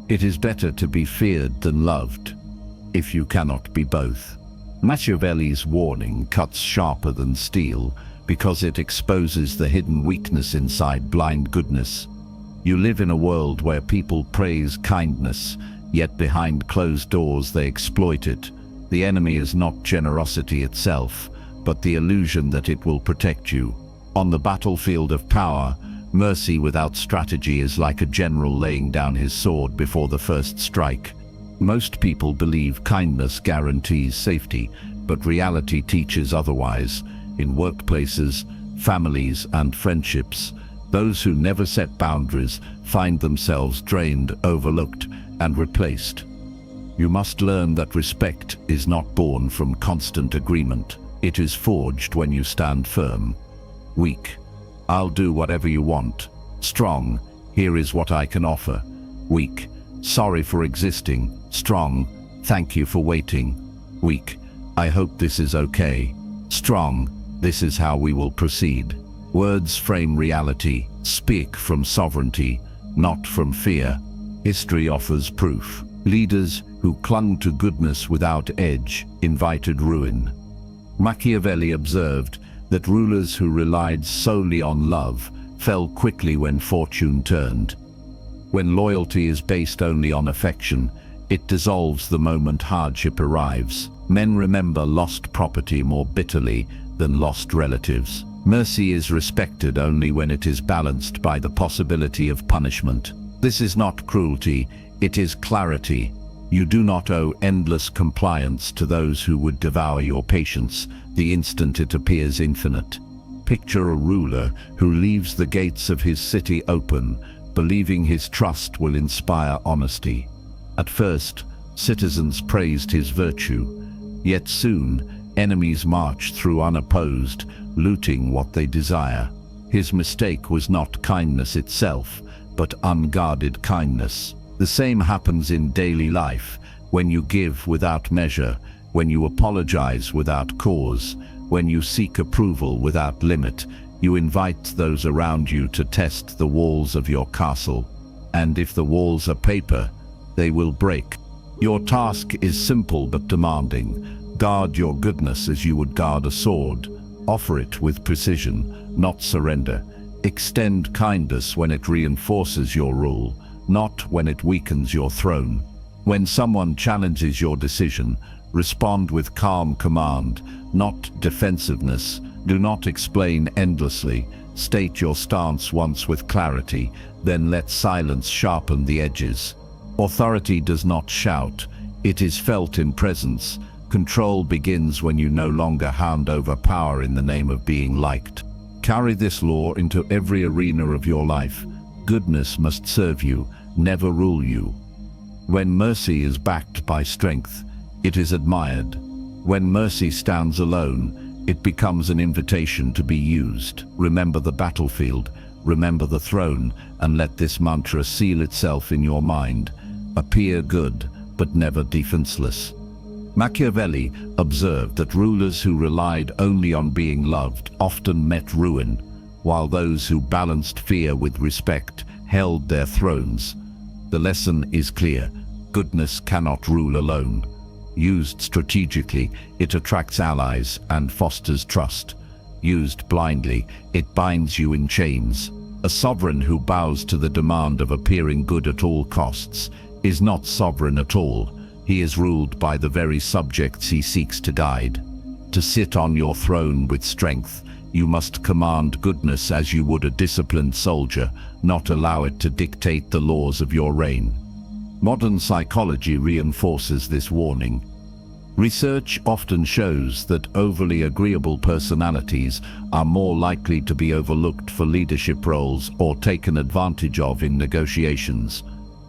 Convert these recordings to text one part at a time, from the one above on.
It is better to be feared than loved, if you cannot be both. Machiavelli's warning cuts sharper than steel because it exposes the hidden weakness inside blind goodness. You live in a world where people praise kindness, yet behind closed doors they exploit it. The enemy is not generosity itself, but the illusion that it will protect you. On the battlefield of power, mercy without strategy is like a general laying down his sword before the first strike. Most people believe kindness guarantees safety, but reality teaches otherwise. In workplaces, families, and friendships, those who never set boundaries find themselves drained, overlooked, and replaced. You must learn that respect is not born from constant agreement. It is forged when you stand firm. Weak: I'll do whatever you want. Strong: here is what I can offer. Weak: sorry for existing. Strong: thank you for waiting. Weak: I hope this is okay. Strong: this is how we will proceed. Words frame reality. Speak from sovereignty, not from fear. History offers proof. Leaders who clung to goodness without edge invited ruin. Machiavelli observed that rulers who relied solely on love fell quickly when fortune turned. When loyalty is based only on affection, it dissolves the moment hardship arrives. Men remember lost property more bitterly than lost relatives. Mercy is respected only when it is balanced by the possibility of punishment. This is not cruelty, it is clarity. You do not owe endless compliance to those who would devour your patience the instant it appears infinite. Picture a ruler who leaves the gates of his city open, believing his trust will inspire honesty. At first, citizens praised his virtue, yet soon enemies march through unopposed, looting what they desire. His mistake was not kindness itself, but unguarded kindness. The same happens in daily life, when you give without measure, when you apologize without cause, when you seek approval without limit. You invite those around you to test the walls of your castle. And if the walls are paper, they will break. Your task is simple but demanding. Guard your goodness as you would guard a sword. Offer it with precision, not surrender. Extend kindness when it reinforces your rule, not when it weakens your throne. When someone challenges your decision, respond with calm command, not defensiveness. Do not explain endlessly. State your stance once with clarity, then let silence sharpen the edges. Authority does not shout, it is felt in presence. Control begins when you no longer hand over power in the name of being liked. Carry this law into every arena of your life. Goodness must serve you, never rule you. When mercy is backed by strength, it is admired. When mercy stands alone, it becomes an invitation to be used. Remember the battlefield, remember the throne, and let this mantra seal itself in your mind. Appear good, but never defenseless. Machiavelli observed that rulers who relied only on being loved often met ruin, while those who balanced fear with respect held their thrones. The lesson is clear: goodness cannot rule alone. Used strategically, it attracts allies and fosters trust. Used blindly, it binds you in chains. A sovereign who bows to the demand of appearing good at all costs is not sovereign at all. He is ruled by the very subjects he seeks to guide. To sit on your throne with strength, you must command goodness as you would a disciplined soldier, not allow it to dictate the laws of your reign. Modern psychology reinforces this warning. Research often shows that overly agreeable personalities are more likely to be overlooked for leadership roles or taken advantage of in negotiations.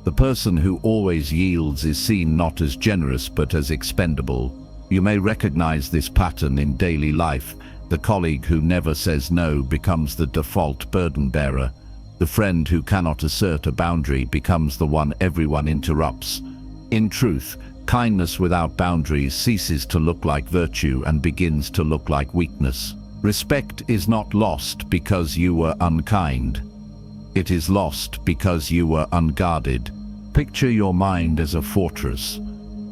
The person who always yields is seen not as generous but as expendable. You may recognize this pattern in daily life. The colleague who never says no becomes the default burden bearer. The friend who cannot assert a boundary becomes the one everyone interrupts. In truth, kindness without boundaries ceases to look like virtue and begins to look like weakness. Respect is not lost because you were unkind. It is lost because you were unguarded. Picture your mind as a fortress.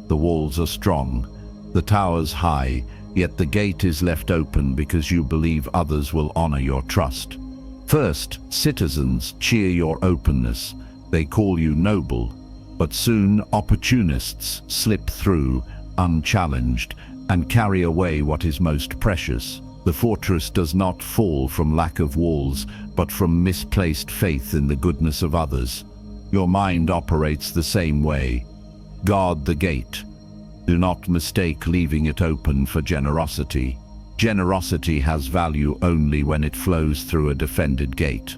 The walls are strong, the towers high, yet the gate is left open because you believe others will honor your trust. First, citizens cheer your openness. They call you noble, but soon opportunists slip through, unchallenged, and carry away what is most precious. The fortress does not fall from lack of walls, but from misplaced faith in the goodness of others. Your mind operates the same way. Guard the gate. Do not mistake leaving it open for generosity. Generosity has value only when it flows through a defended gate.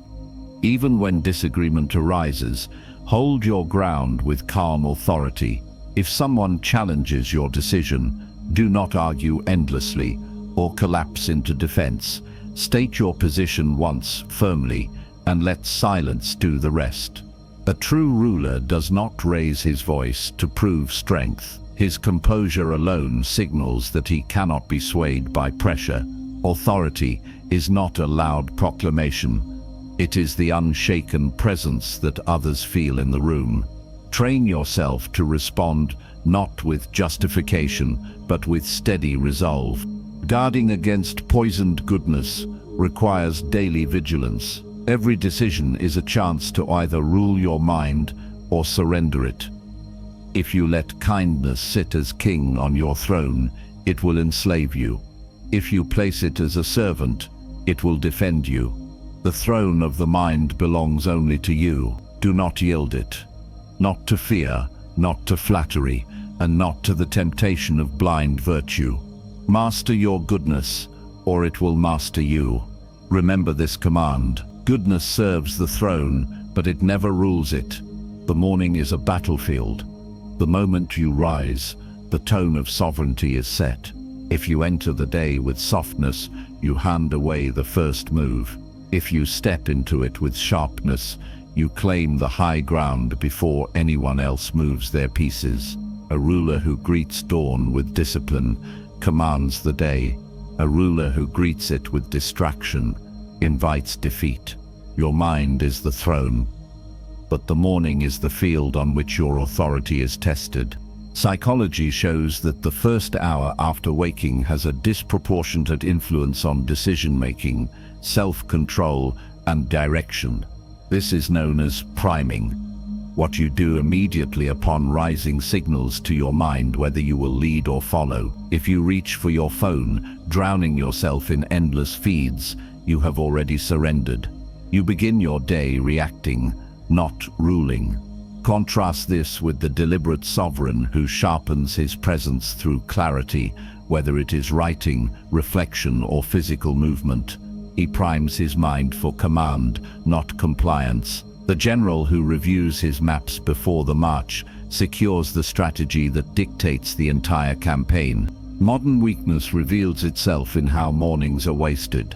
Even when disagreement arises, hold your ground with calm authority. If someone challenges your decision, do not argue endlessly or collapse into defense. State your position once firmly and let silence do the rest. A true ruler does not raise his voice to prove strength. His composure alone signals that he cannot be swayed by pressure. Authority is not a loud proclamation. It is the unshaken presence that others feel in the room. Train yourself to respond not with justification, but with steady resolve. Guarding against poisoned goodness requires daily vigilance. Every decision is a chance to either rule your mind or surrender it. If you let kindness sit as king on your throne, it will enslave you. If you place it as a servant, it will defend you. The throne of the mind belongs only to you. Do not yield it. Not to fear, not to flattery, and not to the temptation of blind virtue. Master your goodness, or it will master you. Remember this command. Goodness serves the throne, but it never rules it. The morning is a battlefield. The moment you rise, the tone of sovereignty is set. If you enter the day with softness, you hand away the first move. If you step into it with sharpness, you claim the high ground before anyone else moves their pieces. A ruler who greets dawn with discipline commands the day. A ruler who greets it with distraction invites defeat. Your mind is the throne, but the morning is the field on which your authority is tested. Psychology shows that the first hour after waking has a disproportionate influence on decision-making, self-control, and direction. This is known as priming. What you do immediately upon rising signals to your mind whether you will lead or follow. If you reach for your phone, drowning yourself in endless feeds, you have already surrendered. You begin your day reacting, not ruling. Contrast this with the deliberate sovereign who sharpens his presence through clarity, whether it is writing, reflection, or physical movement. He primes his mind for command, not compliance. The general who reviews his maps before the march secures the strategy that dictates the entire campaign. Modern weakness reveals itself in how mornings are wasted.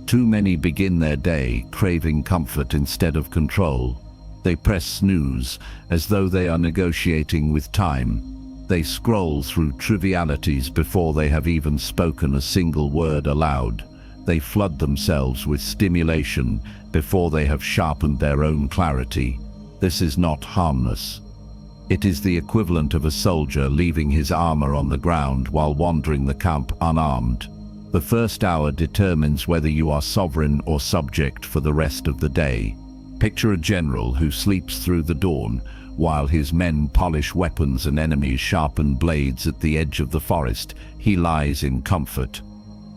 Too many begin their day craving comfort instead of control. They press snooze as though they are negotiating with time. They scroll through trivialities before they have even spoken a single word aloud. They flood themselves with stimulation before they have sharpened their own clarity. This is not harmless. It is the equivalent of a soldier leaving his armor on the ground while wandering the camp unarmed. The first hour determines whether you are sovereign or subject for the rest of the day. Picture a general who sleeps through the dawn while his men polish weapons and enemies sharpen blades at the edge of the forest. He lies in comfort.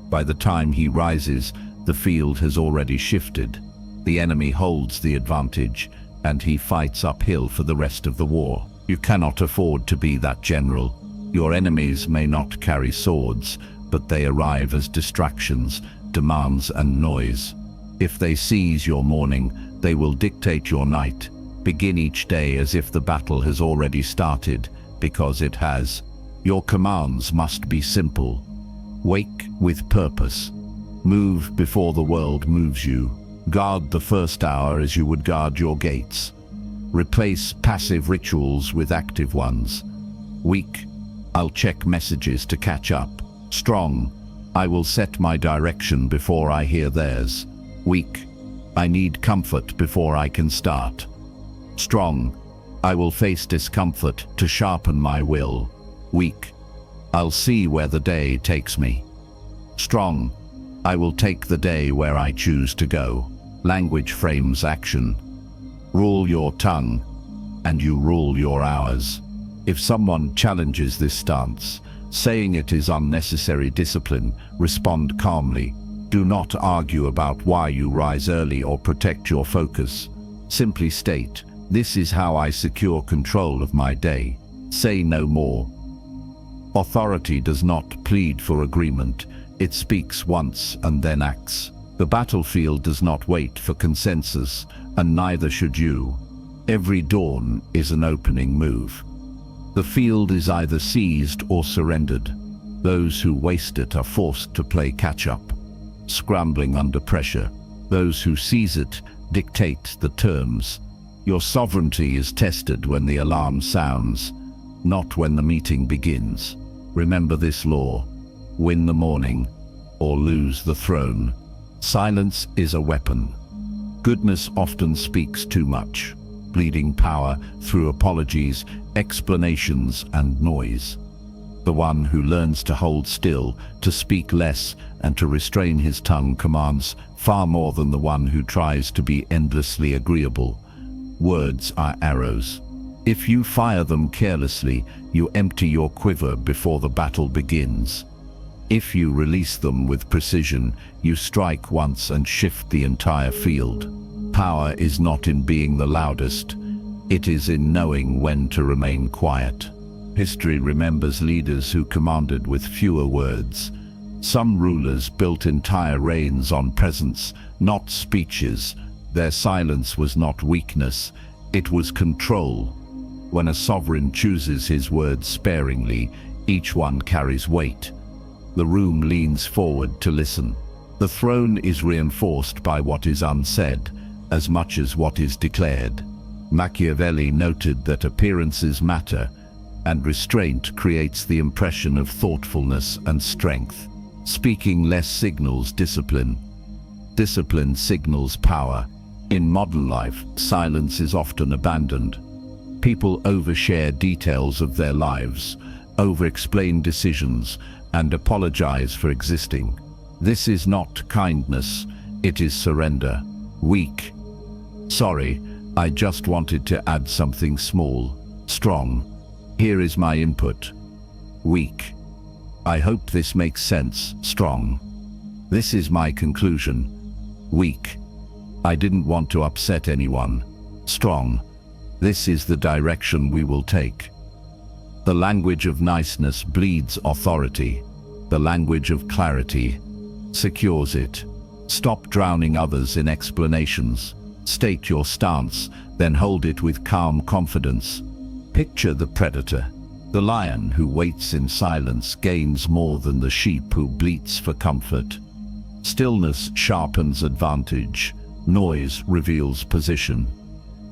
By the time he rises, the field has already shifted. The enemy holds the advantage, and he fights uphill for the rest of the war. You cannot afford to be that general. Your enemies may not carry swords, but they arrive as distractions, demands, and noise. If they seize your morning, they will dictate your night. Begin each day as if the battle has already started, because it has. Your commands must be simple. Wake with purpose. Move before the world moves you. Guard the first hour as you would guard your gates. Replace passive rituals with active ones. Weak, I'll check messages to catch up. Strong, I will set my direction before I hear theirs. Weak, I need comfort before I can start. Strong, I will face discomfort to sharpen my will. Weak. I'll see where the day takes me. Strong. I will take the day where I choose to go. Language frames action. Rule your tongue, and you rule your hours. If someone challenges this stance, saying it is unnecessary discipline, respond calmly. Do not argue about why you rise early or protect your focus. Simply state, "This is how I secure control of my day." Say no more. Authority does not plead for agreement. It speaks once and then acts. The battlefield does not wait for consensus, and neither should you. Every dawn is an opening move. The field is either seized or surrendered. Those who waste it are forced to play catch-up, scrambling under pressure. Those who seize it dictate the terms. Your sovereignty is tested when the alarm sounds, not when the meeting begins. Remember this law: win the morning or lose the throne. Silence is a weapon. Goodness often speaks too much, bleeding power through apologies, explanations, and noise. The one who learns to hold still, to speak less, and to restrain his tongue commands far more than the one who tries to be endlessly agreeable. Words are arrows. If you fire them carelessly, you empty your quiver before the battle begins. If you release them with precision, you strike once and shift the entire field. Power is not in being the loudest. It is in knowing when to remain quiet. History remembers leaders who commanded with fewer words. Some rulers built entire reigns on presence, not speeches. Their silence was not weakness, it was control. When a sovereign chooses his words sparingly, each one carries weight. The room leans forward to listen. The throne is reinforced by what is unsaid, as much as what is declared. Machiavelli noted that appearances matter, and restraint creates the impression of thoughtfulness and strength. Speaking less signals discipline. Discipline signals power. In modern life, silence is often abandoned. People overshare details of their lives, over-explain decisions, and apologize for existing. This is not kindness, it is surrender. Weak. Sorry, I just wanted to add something small. Strong. Here is my input. Weak. I hope this makes sense. Strong. This is my conclusion. Weak. I didn't want to upset anyone. Strong. This is the direction we will take. The language of niceness bleeds authority. The language of clarity secures it. Stop drowning others in explanations. State your stance, then hold it with calm confidence. Picture the predator. The lion who waits in silence gains more than the sheep who bleats for comfort. Stillness sharpens advantage. Noise reveals position.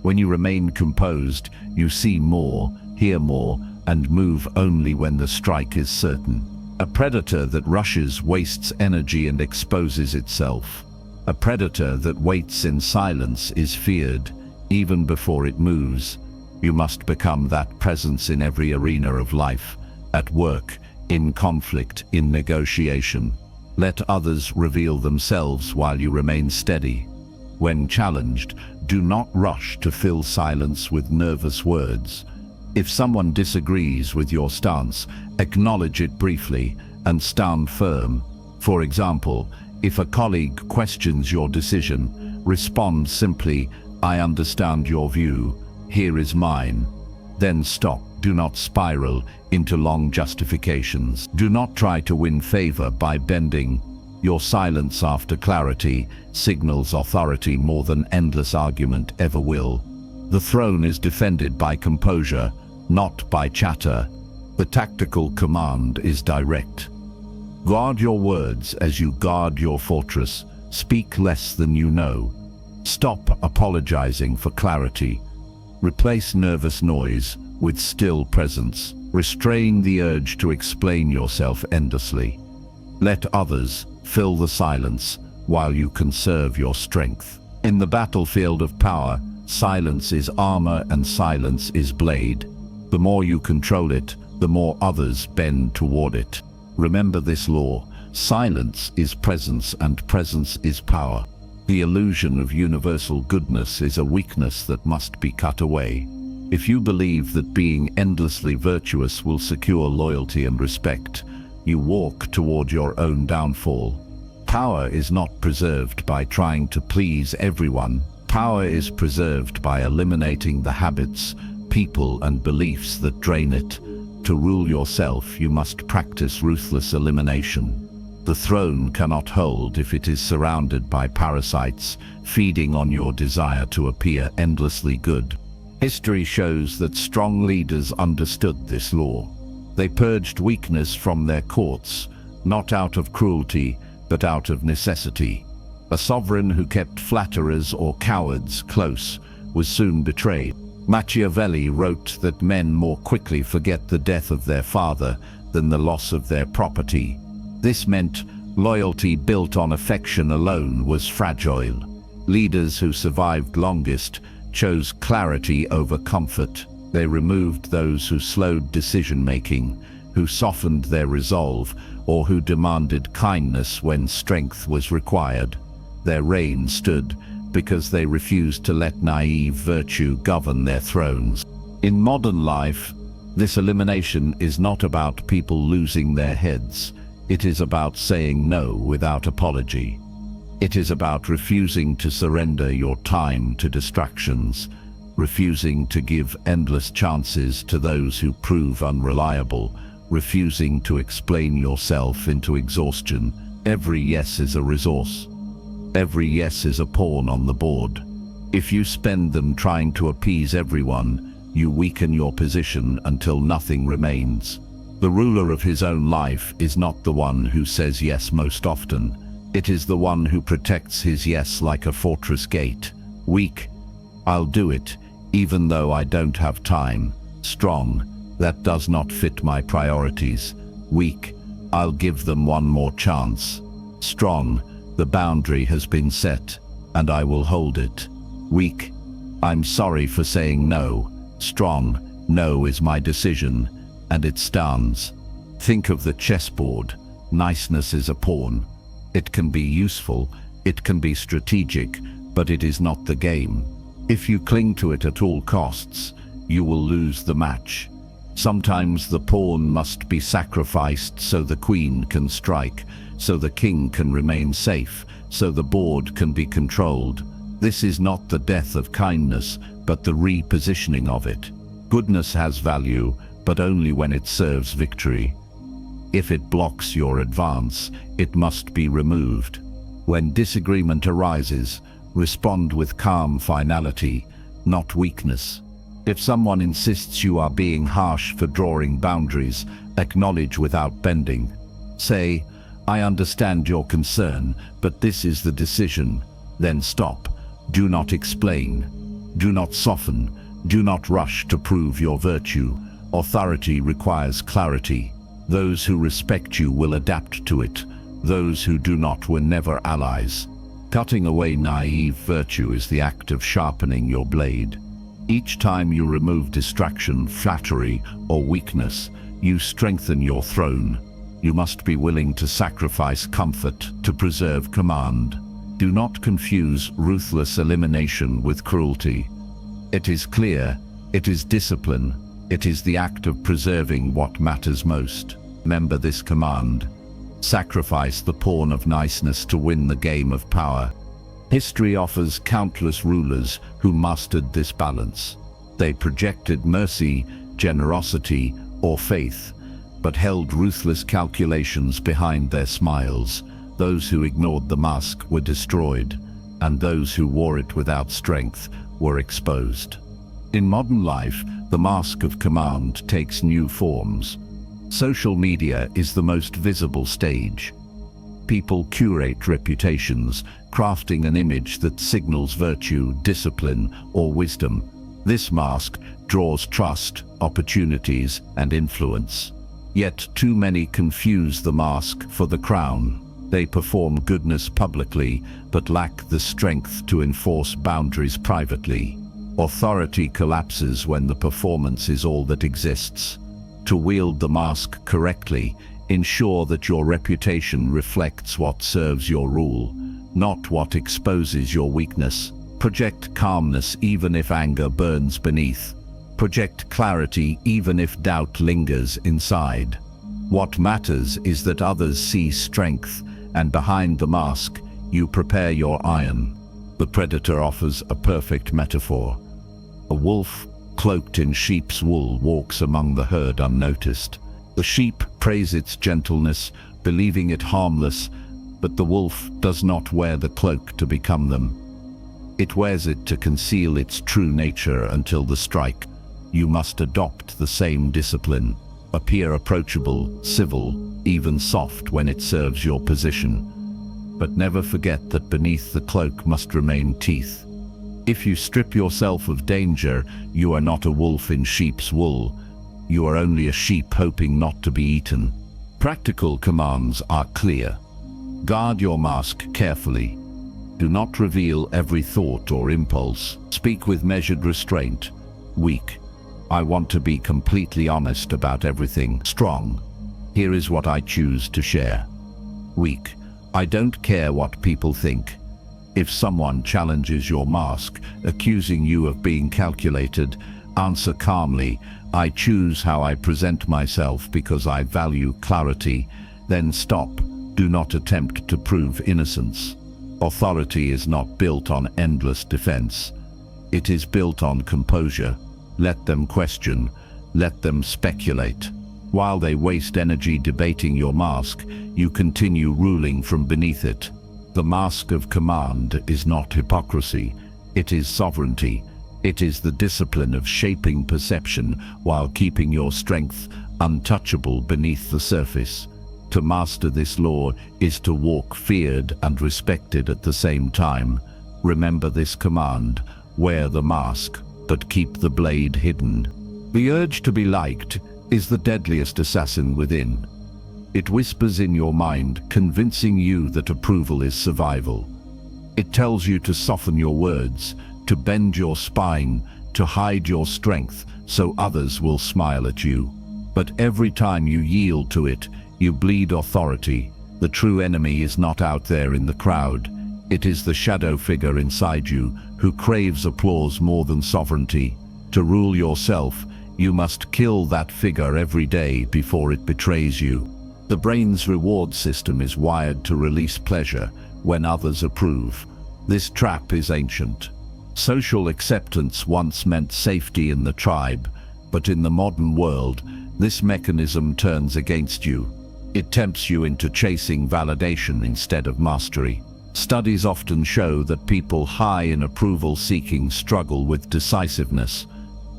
When you remain composed, you see more, hear more, and move only when the strike is certain. A predator that rushes wastes energy and exposes itself. A predator that waits in silence is feared, even before it moves. You must become that presence in every arena of life, at work, in conflict, in negotiation. Let others reveal themselves while you remain steady. When challenged, do not rush to fill silence with nervous words. If someone disagrees with your stance, acknowledge it briefly and stand firm. For example, if a colleague questions your decision, respond simply, "I understand your view, here is mine." Then stop. Do not spiral into long justifications. Do not try to win favor by bending. Your silence after clarity signals authority more than endless argument ever will. The throne is defended by composure, not by chatter. The tactical command is direct. Guard your words as you guard your fortress. Speak less than you know. Stop apologizing for clarity. Replace nervous noise with still presence. Restrain the urge to explain yourself endlessly. Let others fill the silence while you conserve your strength. In the battlefield of power, Silence is armor and silence is blade. The more you control it, the more others bend toward it. Remember this law: silence is presence and presence is power. The illusion of universal goodness is a weakness that must be cut away. If you believe that being endlessly virtuous will secure loyalty and respect, you walk toward your own downfall. Power is not preserved by trying to please everyone. Power is preserved by eliminating the habits, people, and beliefs that drain it. To rule yourself, you must practice ruthless elimination. The throne cannot hold if it is surrounded by parasites, feeding on your desire to appear endlessly good. History shows that strong leaders understood this law. They purged weakness from their courts, not out of cruelty, but out of necessity. A sovereign who kept flatterers or cowards close was soon betrayed. Machiavelli wrote that men more quickly forget the death of their father than the loss of their property. This meant loyalty built on affection alone was fragile. Leaders who survived longest chose clarity over comfort. They removed those who slowed decision-making, who softened their resolve, or who demanded kindness when strength was required. Their reign stood because they refused to let naive virtue govern their thrones. In modern life, this elimination is not about people losing their heads. It is about saying no without apology. It is about refusing to surrender your time to distractions, refusing to give endless chances to those who prove unreliable, refusing to explain yourself into exhaustion. Every yes is a resource. Every yes is a pawn on the board. If you spend them trying to appease everyone, you weaken your position until nothing remains. The ruler of his own life is not the one who says yes most often. It is the one who protects his yes like a fortress gate. Weak: I'll do it, even though I don't have time. Strong: that does not fit my priorities. Weak: I'll give them one more chance. Strong: the boundary has been set, and I will hold it. Weak: I'm sorry for saying no. Strong: no is my decision, and it stands. Think of the chessboard. Niceness is a pawn. It can be useful, it can be strategic, but it is not the game. If you cling to it at all costs, you will lose the match. Sometimes the pawn must be sacrificed so the queen can strike, so the king can remain safe, so the board can be controlled. This is not the death of kindness, but the repositioning of it. Goodness has value, but only when it serves victory. If it blocks your advance, it must be removed. When disagreement arises, respond with calm finality, not weakness. If someone insists you are being harsh for drawing boundaries, acknowledge without bending. Say, I understand your concern, but this is the decision. Then stop. Do not explain. Do not soften. Do not rush to prove your virtue. Authority requires clarity. Those who respect you will adapt to it. Those who do not were never allies. Cutting away naive virtue is the act of sharpening your blade. Each time you remove distraction, flattery, or weakness, you strengthen your throne. You must be willing to sacrifice comfort to preserve command. Do not confuse ruthless elimination with cruelty. It is clear, it is discipline, it is the act of preserving what matters most. Remember this command. Sacrifice the pawn of niceness to win the game of power. History offers countless rulers who mastered this balance. They projected mercy, generosity, or faith, but held ruthless calculations behind their smiles. Those who ignored the mask were destroyed, and those who wore it without strength were exposed. In modern life, the mask of command takes new forms. Social media is the most visible stage. People curate reputations, crafting an image that signals virtue, discipline, or wisdom. This mask draws trust, opportunities, and influence. Yet too many confuse the mask for the crown. They perform goodness publicly, but lack the strength to enforce boundaries privately. Authority collapses when the performance is all that exists. To wield the mask correctly, ensure that your reputation reflects what serves your rule, not what exposes your weakness. Project calmness even if anger burns beneath. Project clarity even if doubt lingers inside. What matters is that others see strength, and behind the mask, you prepare your iron. The predator offers a perfect metaphor. A wolf, cloaked in sheep's wool, walks among the herd unnoticed. The sheep praise its gentleness, believing it harmless, but the wolf does not wear the cloak to become them. It wears it to conceal its true nature until the strike. You must adopt the same discipline. Appear approachable, civil, even soft when it serves your position. But never forget that beneath the cloak must remain teeth. If you strip yourself of danger, you are not a wolf in sheep's wool. You are only a sheep hoping not to be eaten. Practical commands are clear. Guard your mask carefully. Do not reveal every thought or impulse. Speak with measured restraint. Weak. I want to be completely honest about everything. Strong. Here is what I choose to share. Weak. I don't care what people think. If someone challenges your mask, accusing you of being calculated, answer calmly, I choose how I present myself because I value clarity. Then stop. Do not attempt to prove innocence. Authority is not built on endless defense. It is built on composure. Let them question. Let them speculate. While they waste energy debating your mask, you continue ruling from beneath it. The mask of command is not hypocrisy. It is sovereignty. It is the discipline of shaping perception while keeping your strength untouchable beneath the surface. To master this law is to walk feared and respected at the same time. Remember this command: wear the mask, but keep the blade hidden. The urge to be liked is the deadliest assassin within. It whispers in your mind, convincing you that approval is survival. It tells you to soften your words, to bend your spine, to hide your strength so others will smile at you. But every time you yield to it, you bleed authority. The true enemy is not out there in the crowd. It is the shadow figure inside you who craves applause more than sovereignty. To rule yourself, you must kill that figure every day before it betrays you. The brain's reward system is wired to release pleasure when others approve. This trap is ancient. Social acceptance once meant safety in the tribe, but in the modern world, this mechanism turns against you. It tempts you into chasing validation instead of mastery. Studies often show that people high in approval-seeking struggle with decisiveness.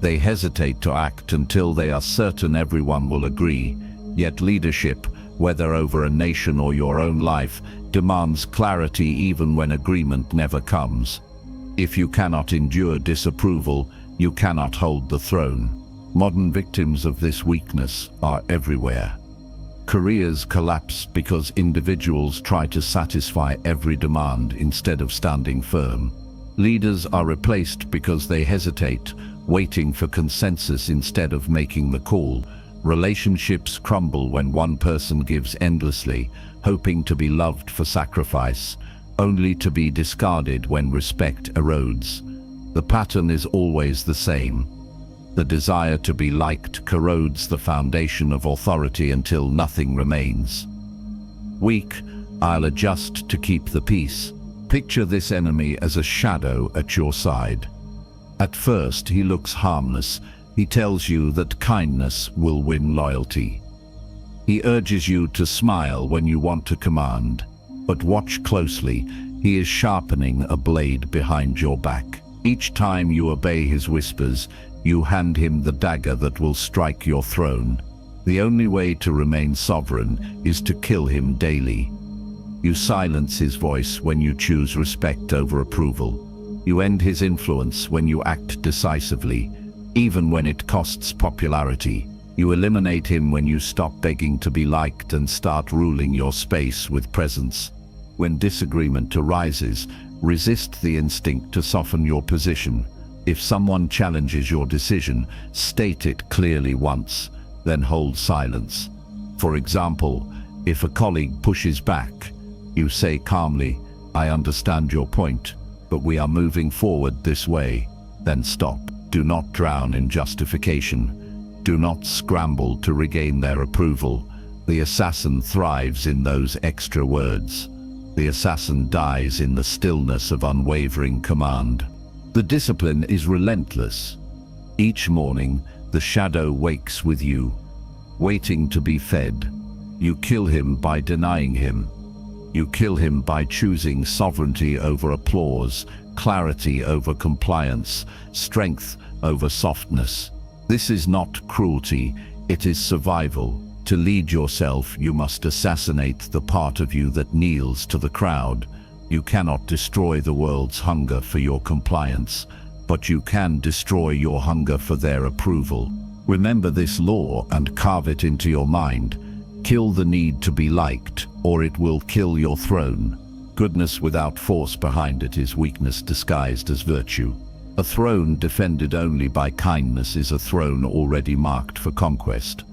They hesitate to act until they are certain everyone will agree. Yet leadership, whether over a nation or your own life, demands clarity even when agreement never comes. If you cannot endure disapproval, you cannot hold the throne. Modern victims of this weakness are everywhere. Careers collapse because individuals try to satisfy every demand instead of standing firm. Leaders are replaced because they hesitate, waiting for consensus instead of making the call. Relationships crumble when one person gives endlessly, hoping to be loved for sacrifice, only to be discarded when respect erodes. The pattern is always the same. The desire to be liked corrodes the foundation of authority until nothing remains. Weak, I'll adjust to keep the peace. Picture this enemy as a shadow at your side. At first, he looks harmless. He tells you that kindness will win loyalty. He urges you to smile when you want to command. But watch closely, he is sharpening a blade behind your back. Each time you obey his whispers, you hand him the dagger that will strike your throne. The only way to remain sovereign is to kill him daily. You silence his voice when you choose respect over approval. You end his influence when you act decisively, even when it costs popularity. You eliminate him when you stop begging to be liked and start ruling your space with presence. When disagreement arises, resist the instinct to soften your position. If someone challenges your decision, state it clearly once, then hold silence. For example, if a colleague pushes back, you say calmly, "I understand your point, but we are moving forward this way." Then stop. Do not drown in justification. Do not scramble to regain their approval. The assassin thrives in those extra words. The assassin dies in the stillness of unwavering command. The discipline is relentless. Each morning, the shadow wakes with you, waiting to be fed. You kill him by denying him. You kill him by choosing sovereignty over applause, clarity over compliance, strength over softness. This is not cruelty, it is survival. To lead yourself, you must assassinate the part of you that kneels to the crowd. You cannot destroy the world's hunger for your compliance, but you can destroy your hunger for their approval. Remember this law and carve it into your mind. Kill the need to be liked, or it will kill your throne. Goodness without force behind it is weakness disguised as virtue. A throne defended only by kindness is a throne already marked for conquest.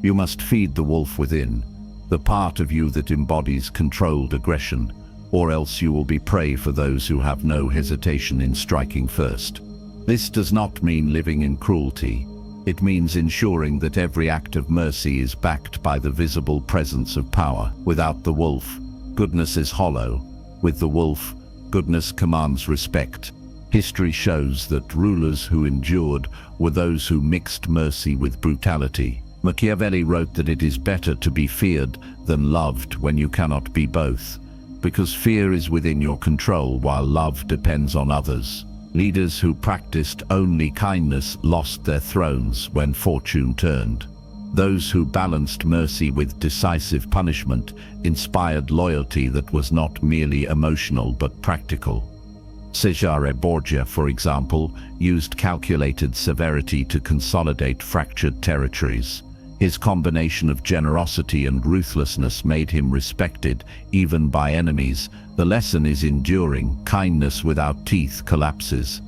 You must feed the wolf within, the part of you that embodies controlled aggression, or else you will be prey for those who have no hesitation in striking first. This does not mean living in cruelty. It means ensuring that every act of mercy is backed by the visible presence of power. Without the wolf, goodness is hollow. With the wolf, goodness commands respect. History shows that rulers who endured were those who mixed mercy with brutality. Machiavelli wrote that it is better to be feared than loved when you cannot be both, because fear is within your control while love depends on others. Leaders who practiced only kindness lost their thrones when fortune turned. Those who balanced mercy with decisive punishment inspired loyalty that was not merely emotional but practical. Cesare Borgia, for example, used calculated severity to consolidate fractured territories. His combination of generosity and ruthlessness made him respected, even by enemies. The lesson is enduring. Kindness without teeth collapses.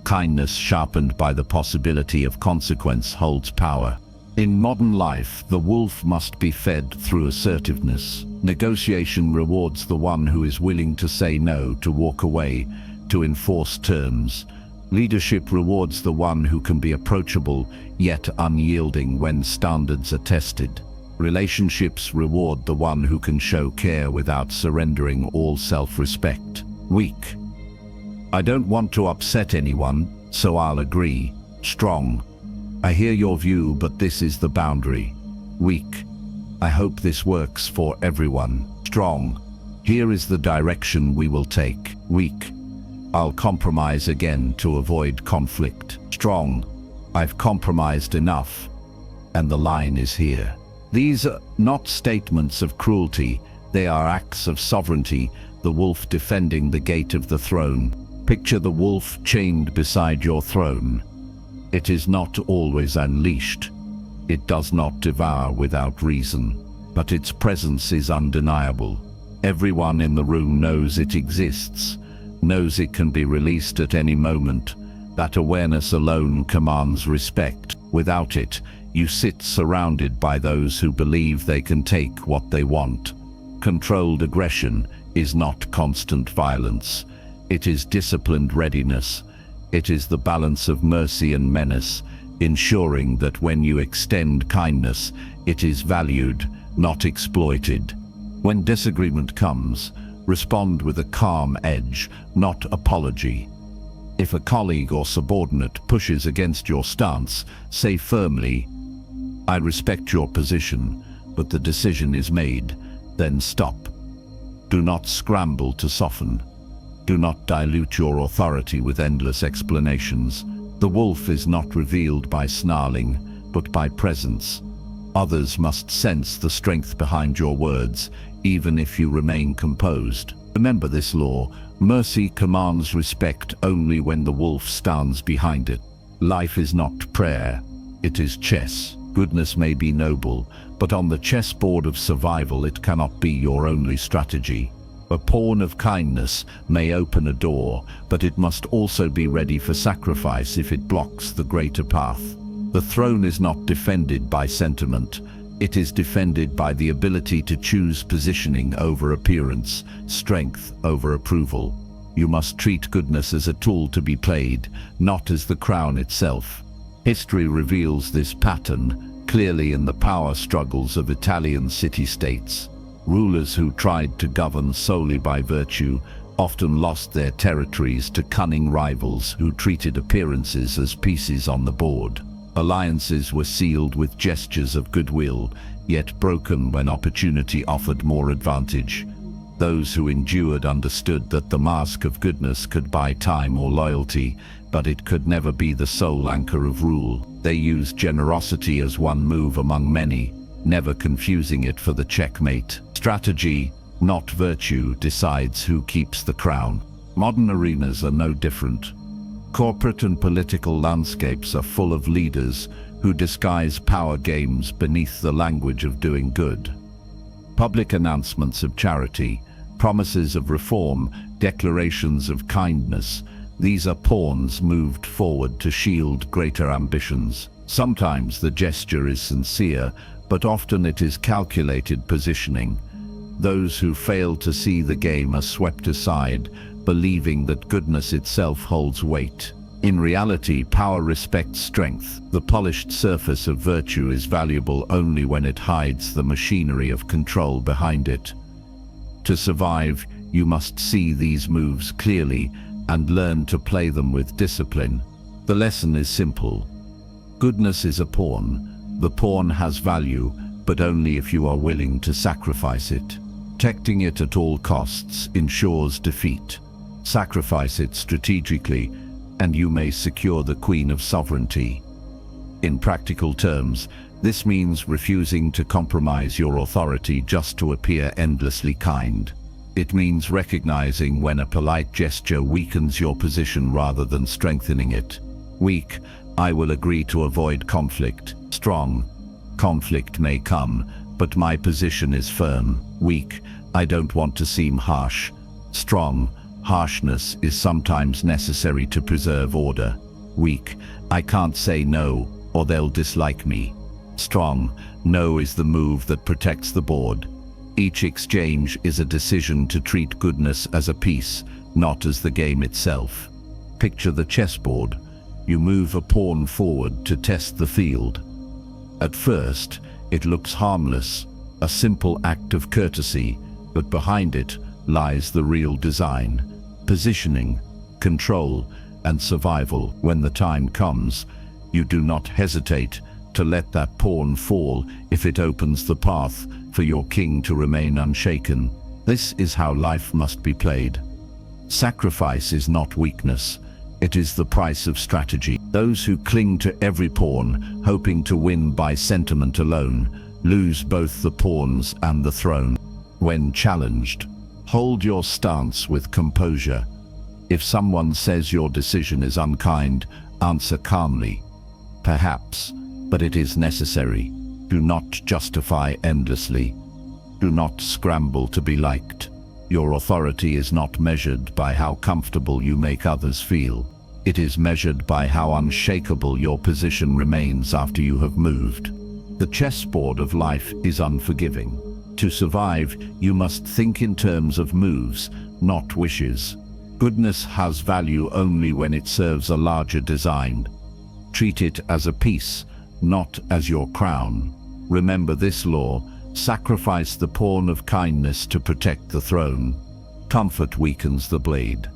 Kindness sharpened by the possibility of consequence holds power. In modern life, the wolf must be fed through assertiveness. Negotiation rewards the one who is willing to say no, to walk away, to enforce terms. Leadership rewards the one who can be approachable, yet unyielding when standards are tested. Relationships reward the one who can show care without surrendering all self-respect. Weak. I don't want to upset anyone, so I'll agree. Strong. I hear your view, but this is the boundary. Weak. I hope this works for everyone. Strong. Here is the direction we will take. Weak. I'll compromise again to avoid conflict. Strong. I've compromised enough, and the line is here. These are not statements of cruelty, they are acts of sovereignty, the wolf defending the gate of the throne. Picture the wolf chained beside your throne. It is not always unleashed. It does not devour without reason, but its presence is undeniable. Everyone in the room knows it exists, knows it can be released at any moment. That awareness alone commands respect. Without it, you sit surrounded by those who believe they can take what they want. Controlled aggression is not constant violence. It is disciplined readiness. It is the balance of mercy and menace, ensuring that when you extend kindness, it is valued, not exploited. When disagreement comes, respond with a calm edge, not apology. If a colleague or subordinate pushes against your stance, say firmly, "I respect your position, but the decision is made." Then stop. Do not scramble to soften. Do not dilute your authority with endless explanations. The wolf is not revealed by snarling, but by presence. Others must sense the strength behind your words, even if you remain composed. Remember this law: mercy commands respect only when the wolf stands behind it. Life is not prayer, it is chess. Goodness may be noble, but on the chessboard of survival it cannot be your only strategy. A pawn of kindness may open a door, but it must also be ready for sacrifice if it blocks the greater path. The throne is not defended by sentiment. It is defended by the ability to choose positioning over appearance, strength over approval. You must treat goodness as a tool to be played, not as the crown itself. History reveals this pattern clearly in the power struggles of Italian city-states. Rulers who tried to govern solely by virtue often lost their territories to cunning rivals who treated appearances as pieces on the board. Alliances were sealed with gestures of goodwill, yet broken when opportunity offered more advantage. Those who endured understood that the mask of goodness could buy time or loyalty, but it could never be the sole anchor of rule. They used generosity as one move among many, never confusing it for the checkmate. Strategy, not virtue, decides who keeps the crown. Modern arenas are no different. Corporate and political landscapes are full of leaders who disguise power games beneath the language of doing good. Public announcements of charity, promises of reform, declarations of kindness, these are pawns moved forward to shield greater ambitions. Sometimes the gesture is sincere, but often it is calculated positioning. Those who fail to see the game are swept aside, believing that goodness itself holds weight. In reality, power respects strength. The polished surface of virtue is valuable only when it hides the machinery of control behind it. To survive, you must see these moves clearly and learn to play them with discipline. The lesson is simple. Goodness is a pawn. The pawn has value, but only if you are willing to sacrifice it. Protecting it at all costs ensures defeat. Sacrifice it strategically, and you may secure the Queen of Sovereignty. In practical terms, this means refusing to compromise your authority just to appear endlessly kind. It means recognizing when a polite gesture weakens your position rather than strengthening it. Weak, I will agree to avoid conflict. Strong, conflict may come, but my position is firm. Weak, I don't want to seem harsh. Strong, harshness is sometimes necessary to preserve order. Weak, I can't say no, or they'll dislike me. Strong, no is the move that protects the board. Each exchange is a decision to treat goodness as a piece, not as the game itself. Picture the chessboard. You move a pawn forward to test the field. At first, it looks harmless, a simple act of courtesy, but behind it lies the real design. Positioning, control, and survival. When the time comes, you do not hesitate to let that pawn fall if it opens the path for your king to remain unshaken. This is how life must be played. Sacrifice is not weakness. It is the price of strategy. Those who cling to every pawn, hoping to win by sentiment alone, lose both the pawns and the throne. When challenged, hold your stance with composure. If someone says your decision is unkind, answer calmly. Perhaps, but it is necessary. Do not justify endlessly. Do not scramble to be liked. Your authority is not measured by how comfortable you make others feel. It is measured by how unshakable your position remains after you have moved. The chessboard of life is unforgiving. To survive, you must think in terms of moves, not wishes. Goodness has value only when it serves a larger design. Treat it as a piece, not as your crown. Remember this law: sacrifice the pawn of kindness to protect the throne. Comfort weakens the blade.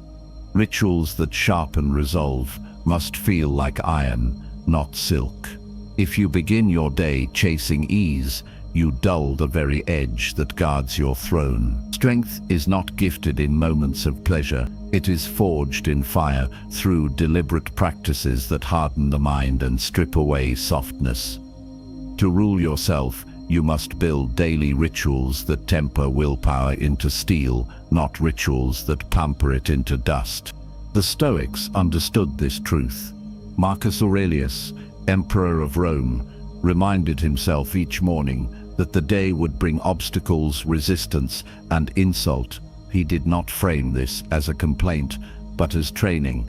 Rituals that sharpen resolve must feel like iron, not silk. If you begin your day chasing ease, you dull the very edge that guards your throne. Strength is not gifted in moments of pleasure. It is forged in fire through deliberate practices that harden the mind and strip away softness. To rule yourself, you must build daily rituals that temper willpower into steel, not rituals that pamper it into dust. The Stoics understood this truth. Marcus Aurelius, Emperor of Rome, reminded himself each morning that the day would bring obstacles, resistance, and insult. he did not frame this as a complaint, but as training.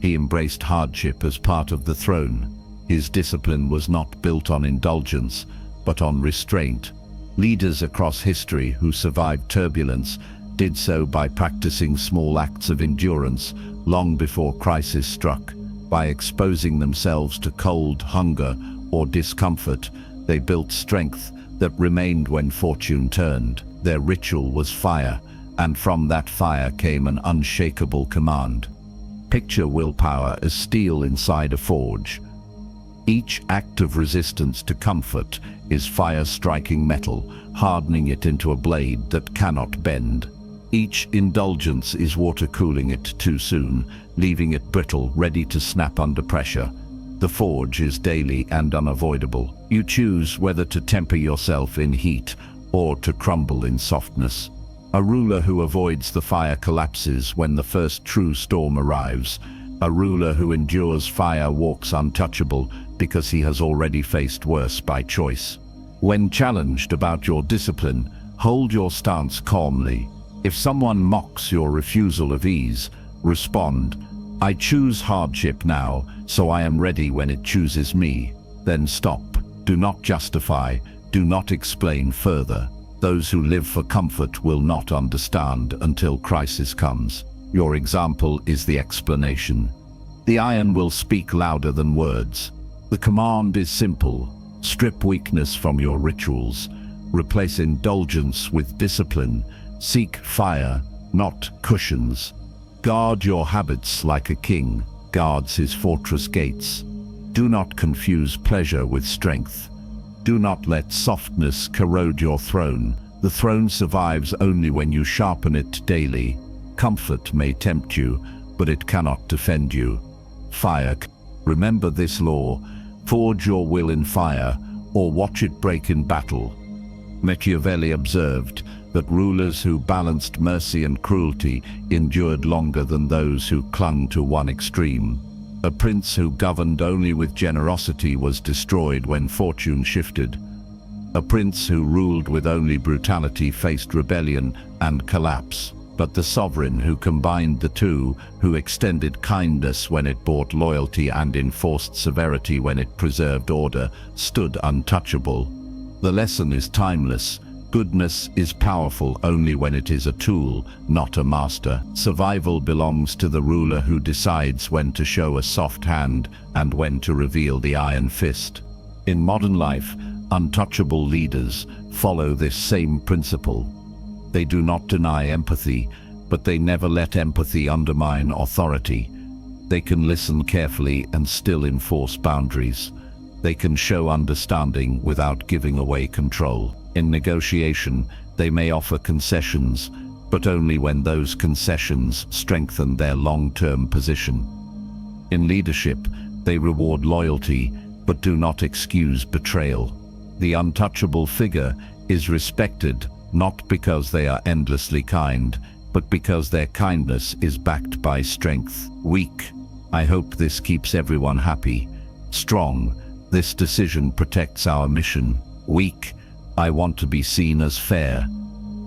He embraced hardship as part of the throne. His discipline was not built on indulgence, but on restraint. Leaders across history who survived turbulence did so by practicing small acts of endurance long before crisis struck. By exposing themselves to cold, hunger, or discomfort, they built strength that remained when fortune turned. Their ritual was fire, and from that fire came an unshakable command. Picture willpower as steel inside a forge. Each act of resistance to comfort is fire striking metal, hardening it into a blade that cannot bend. Each indulgence is water cooling it too soon, leaving it brittle, ready to snap under pressure. The forge is daily and unavoidable. You choose whether to temper yourself in heat or to crumble in softness. A ruler who avoids the fire collapses when the first true storm arrives. A ruler who endures fire walks untouchable because he has already faced worse by choice. When challenged about your discipline, hold your stance calmly. If someone mocks your refusal of ease, respond, "I choose hardship now, so I am ready when it chooses me." Then stop. Do not justify. Do not explain further. Those who live for comfort will not understand until crisis comes. Your example is the explanation. The iron will speak louder than words. The command is simple. Strip weakness from your rituals. Replace indulgence with discipline. Seek fire, not cushions. Guard your habits like a king guards his fortress gates. Do not confuse pleasure with strength. Do not let softness corrode your throne. The throne survives only when you sharpen it daily. Comfort may tempt you, but it cannot defend you. Fire. Remember this law. Forge your will in fire, or watch it break in battle. Machiavelli observed that rulers who balanced mercy and cruelty endured longer than those who clung to one extreme. A prince who governed only with generosity was destroyed when fortune shifted. A prince who ruled with only brutality faced rebellion and collapse. But the sovereign who combined the two, who extended kindness when it brought loyalty and enforced severity when it preserved order, stood untouchable. The lesson is timeless. Goodness is powerful only when it is a tool, not a master. Survival belongs to the ruler who decides when to show a soft hand and when to reveal the iron fist. In modern life, untouchable leaders follow this same principle. They do not deny empathy, but they never let empathy undermine authority. They can listen carefully and still enforce boundaries. They can show understanding without giving away control. In negotiation, they may offer concessions, but only when those concessions strengthen their long-term position. In leadership, they reward loyalty, but do not excuse betrayal. The untouchable figure is respected not because they are endlessly kind, but because their kindness is backed by strength. Weak. I hope this keeps everyone happy. Strong. This decision protects our mission. Weak. I want to be seen as fair.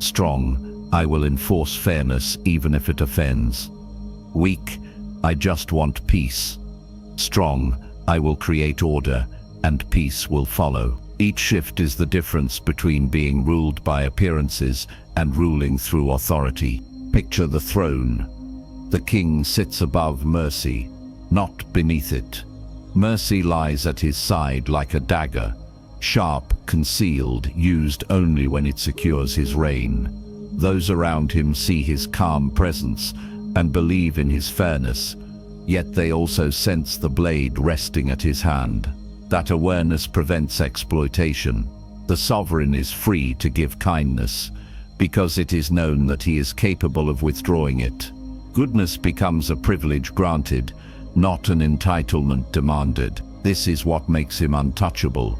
Strong. I will enforce fairness even if it offends. Weak. I just want peace. Strong. I will create order, and peace will follow. Each shift is the difference between being ruled by appearances and ruling through authority. Picture the throne. The king sits above mercy, not beneath it. Mercy lies at his side like a dagger, sharp, concealed, used only when it secures his reign. Those around him see his calm presence and believe in his fairness, yet they also sense the blade resting at his hand. That awareness prevents exploitation. The sovereign is free to give kindness, because it is known that he is capable of withdrawing it. Goodness becomes a privilege granted, not an entitlement demanded. This is what makes him untouchable.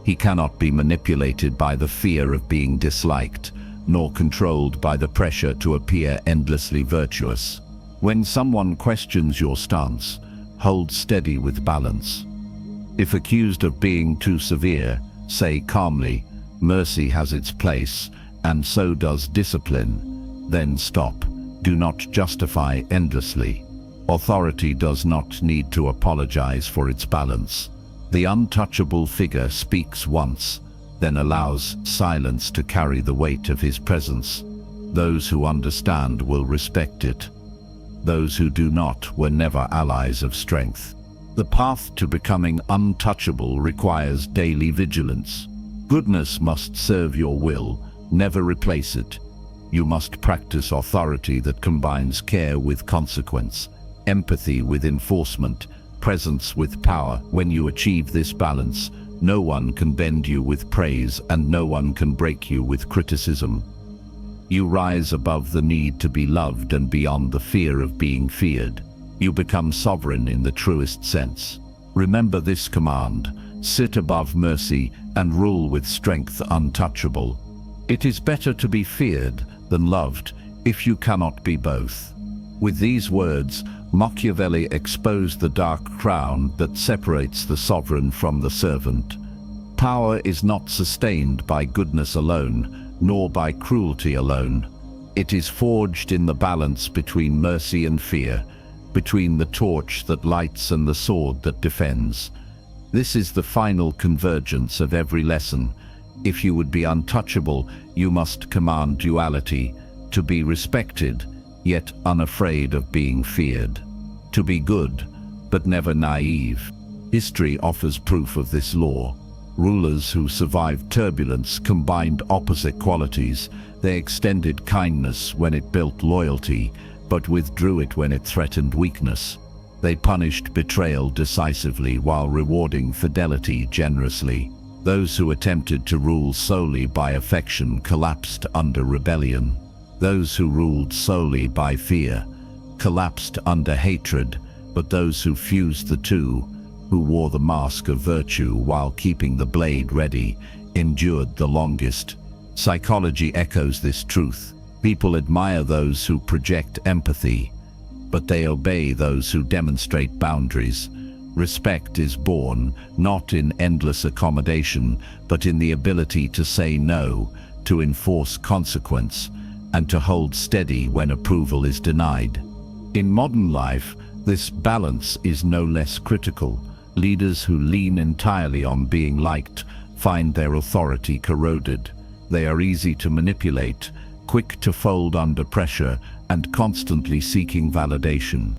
He cannot be manipulated by the fear of being disliked, nor controlled by the pressure to appear endlessly virtuous. When someone questions your stance, hold steady with balance. If accused of being too severe, say calmly, mercy has its place, and so does discipline. Then stop. Do not justify endlessly. Authority does not need to apologize for its balance. The untouchable figure speaks once, then allows silence to carry the weight of his presence. Those who understand will respect it. Those who do not were never allies of strength. The path to becoming untouchable requires daily vigilance. Goodness must serve your will, never replace it. You must practice authority that combines care with consequence, empathy with enforcement, presence with power. When you achieve this balance, no one can bend you with praise and no one can break you with criticism. You rise above the need to be loved and beyond the fear of being feared. You become sovereign in the truest sense. Remember this command: sit above mercy and rule with strength untouchable. It is better to be feared than loved if you cannot be both. With these words, Machiavelli exposed the dark crown that separates the sovereign from the servant. Power is not sustained by goodness alone, nor by cruelty alone. It is forged in the balance between mercy and fear, between the torch that lights and the sword that defends. This is the final convergence of every lesson. If you would be untouchable, you must command duality, to be respected, yet unafraid of being feared. To be good, but never naive. History offers proof of this law. Rulers who survived turbulence combined opposite qualities. They extended kindness when it built loyalty, but withdrew it when it threatened weakness. They punished betrayal decisively while rewarding fidelity generously. Those who attempted to rule solely by affection collapsed under rebellion. Those who ruled solely by fear collapsed under hatred, but those who fused the two, who wore the mask of virtue while keeping the blade ready, endured the longest. Psychology echoes this truth. People admire those who project empathy, but they obey those who demonstrate boundaries. Respect is born not in endless accommodation, but in the ability to say no, to enforce consequence, and to hold steady when approval is denied. In modern life, this balance is no less critical. Leaders who lean entirely on being liked find their authority corroded. They are easy to manipulate, quick to fold under pressure, and constantly seeking validation.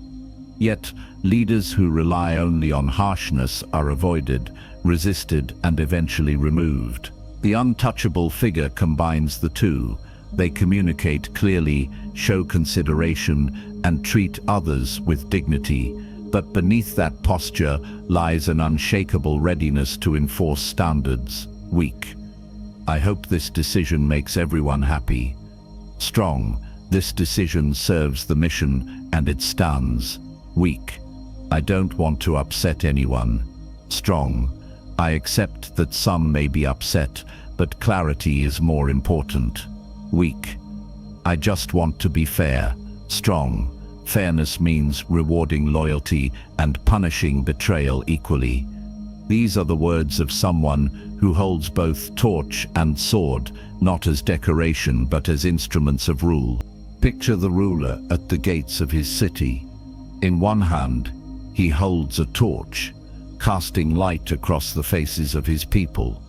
Yet, leaders who rely only on harshness are avoided, resisted, and eventually removed. The untouchable figure combines the two. They communicate clearly, show consideration, and treat others with dignity. But beneath that posture lies an unshakable readiness to enforce standards. Weak. I hope this decision makes everyone happy. Strong. This decision serves the mission and it stands. Weak. I don't want to upset anyone. Strong. I accept that some may be upset, but clarity is more important. Weak. I just want to be fair. Strong. Fairness means rewarding loyalty and punishing betrayal equally. These are the words of someone who holds both torch and sword, not as decoration but as instruments of rule. Picture the ruler at the gates of his city. In one hand, he holds a torch, casting light across the faces of his people.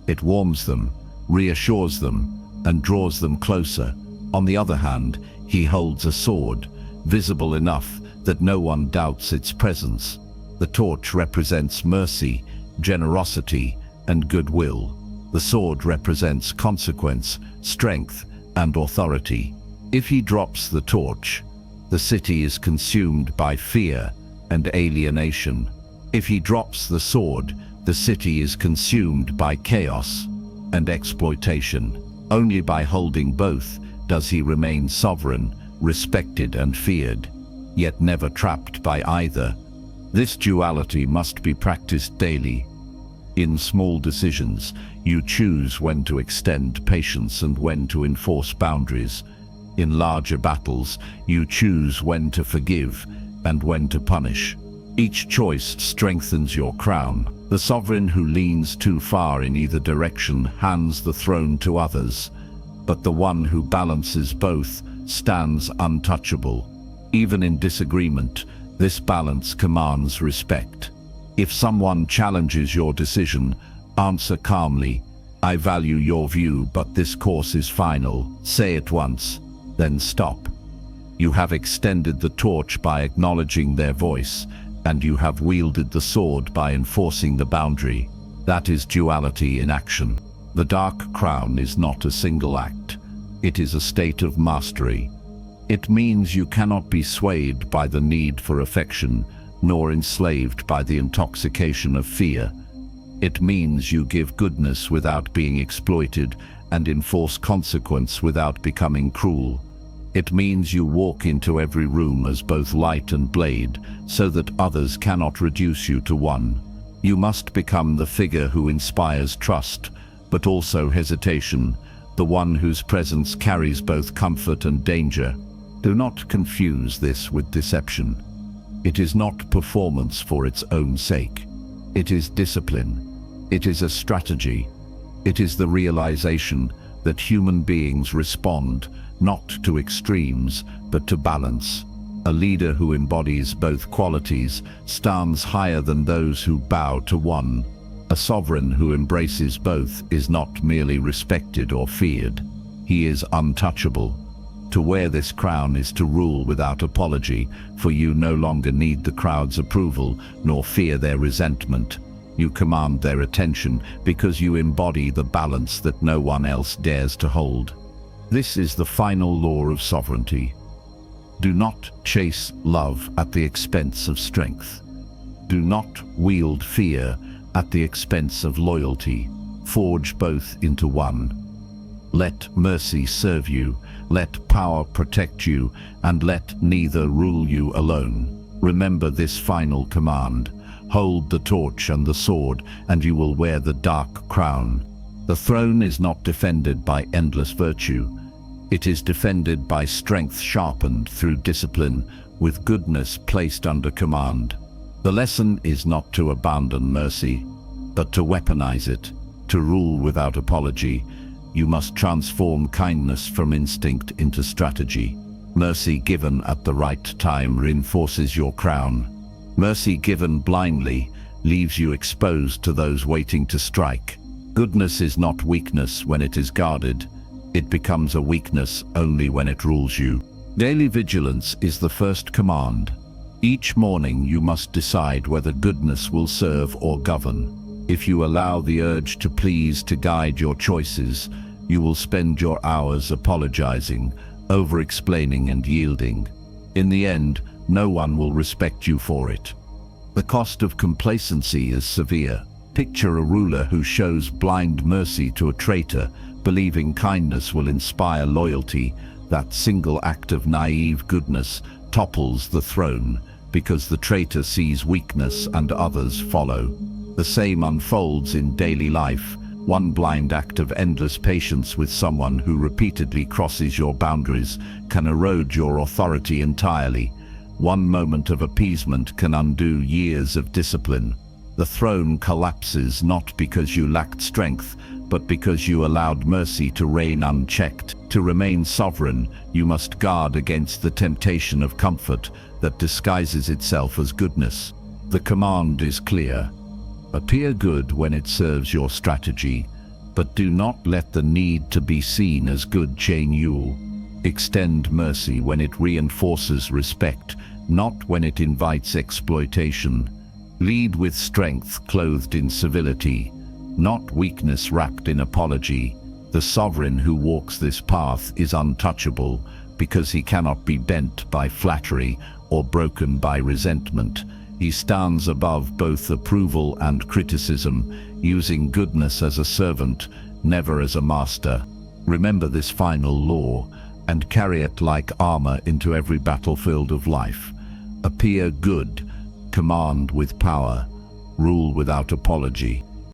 It warms them, reassures them, and draws them closer. On the other hand, he holds a sword, visible enough that no one doubts its presence. The torch represents mercy, generosity, and goodwill. The sword represents consequence, strength, and authority. If he drops the torch, the city is consumed by fear and alienation. If he drops the sword, the city is consumed by chaos and exploitation. Only by holding both does he remain sovereign, respected and feared, yet never trapped by either. This duality must be practiced daily. In small decisions, you choose when to extend patience and when to enforce boundaries. In larger battles, you choose when to forgive and when to punish. Each choice strengthens your crown. The sovereign who leans too far in either direction hands the throne to others, but the one who balances both stands untouchable. Even in disagreement, this balance commands respect. If someone challenges your decision, answer calmly, "I value your view, but this course is final." Say it once, then stop. You have extended the torch by acknowledging their voice, and you have wielded the sword by enforcing the boundary. That is duality in action. The dark crown is not a single act. It is a state of mastery. It means you cannot be swayed by the need for affection, nor enslaved by the intoxication of fear. It means you give goodness without being exploited and enforce consequence without becoming cruel. It means you walk into every room as both light and blade, so that others cannot reduce you to one. You must become the figure who inspires trust, but also hesitation, the one whose presence carries both comfort and danger. Do not confuse this with deception. It is not performance for its own sake. It is discipline. It is a strategy. It is the realization that human beings respond not to extremes, but to balance. A leader who embodies both qualities stands higher than those who bow to one. A sovereign who embraces both is not merely respected or feared. He is untouchable. To wear this crown is to rule without apology, for you no longer need the crowd's approval, nor fear their resentment. You command their attention because you embody the balance that no one else dares to hold. This is the final law of sovereignty. Do not chase love at the expense of strength. Do not wield fear at the expense of loyalty. Forge both into one. Let mercy serve you, let power protect you, and let neither rule you alone. Remember this final command. Hold the torch and the sword, and you will wear the dark crown. The throne is not defended by endless virtue. It is defended by strength sharpened through discipline, with goodness placed under command. The lesson is not to abandon mercy, but to weaponize it, to rule without apology. You must transform kindness from instinct into strategy. Mercy given at the right time reinforces your crown. Mercy given blindly leaves you exposed to those waiting to strike. Goodness is not weakness when it is guarded. It becomes a weakness only when it rules you. Daily vigilance is the first command. Each morning you must decide whether goodness will serve or govern. If you allow the urge to please to guide your choices, you will spend your hours apologizing, over-explaining and yielding. In the end, no one will respect you for it. The cost of complacency is severe. Picture a ruler who shows blind mercy to a traitor, believing kindness will inspire loyalty. That single act of naive goodness topples the throne, because the traitor sees weakness and others follow. The same unfolds in daily life. One blind act of endless patience with someone who repeatedly crosses your boundaries can erode your authority entirely. One moment of appeasement can undo years of discipline. The throne collapses not because you lacked strength, but because you allowed mercy to reign unchecked. To remain sovereign, you must guard against the temptation of comfort that disguises itself as goodness. The command is clear. Appear good when it serves your strategy, but do not let the need to be seen as good chain you. Extend mercy when it reinforces respect, not when it invites exploitation. Lead with strength clothed in civility, not weakness wrapped in apology. The sovereign who walks this path is untouchable because he cannot be bent by flattery or broken by resentment. He stands above both approval and criticism, using goodness as a servant, never as a master. Remember this final law and carry it like armor into every battlefield of life. Appear good, command with power, rule without apology.